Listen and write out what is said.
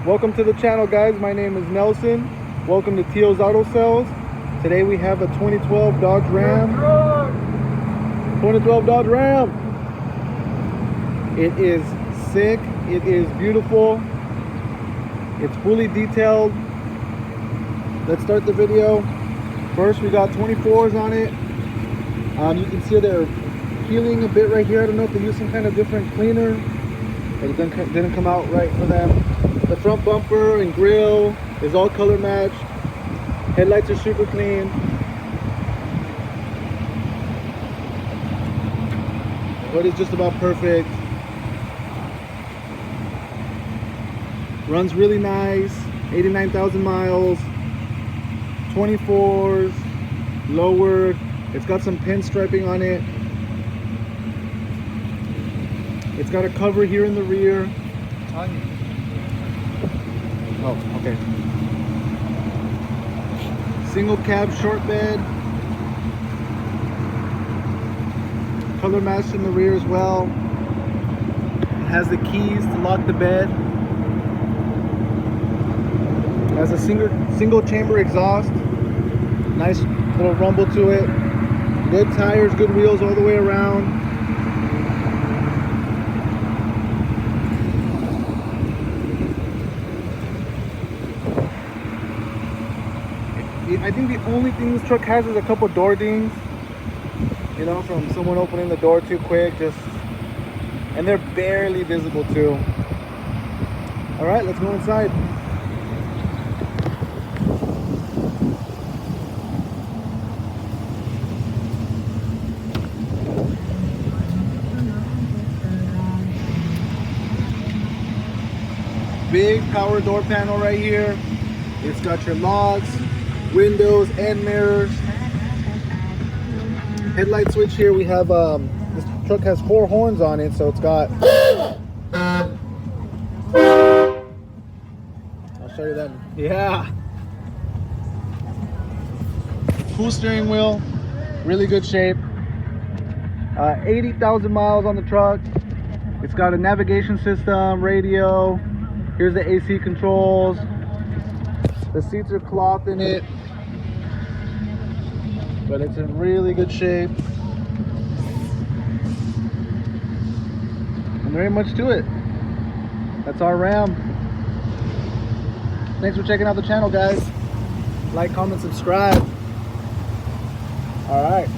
Welcome to the channel, guys. My name is Nelson. Welcome to Teal's Auto Sales. Today we have a 2012 Dodge Ram. 2012 Dodge Ram. It is sick. It is beautiful. It's fully detailed. Let's start the video. First, we got 24s on it. You can see they're peeling a bit right here. I don't know if they use some kind of different cleaner. It didn't come out right for them. The front bumper and grille is all color matched. Headlights are super clean. Hood is just about perfect. Runs really nice. 89,000 miles. 24s. Lowered. It's got some pinstriping on it. It's got a cover here in the rear. Oh, okay. Single cab short bed. Color matched in the rear as well. It has the keys to lock the bed. It has a single chamber exhaust. Nice little rumble to it. Good tires, good wheels all the way around. I think the only thing this truck has is a couple door dings, you know, from someone opening the door too quick, and they're barely visible too. All right, let's go inside. Big power door panel right here. It's got your locks, windows and mirrors. Headlight switch here. We have this truck has 4 horns on it, so it's got I'll show you that. Yeah, cool steering wheel, really good shape. 80,000 miles on the truck. It's got a navigation system, radio. Here's the AC controls. The seats are cloth in it, but it's in really good shape. And there ain't much to it. That's our Ram. Thanks for checking out the channel, guys. Like, comment, subscribe. All right.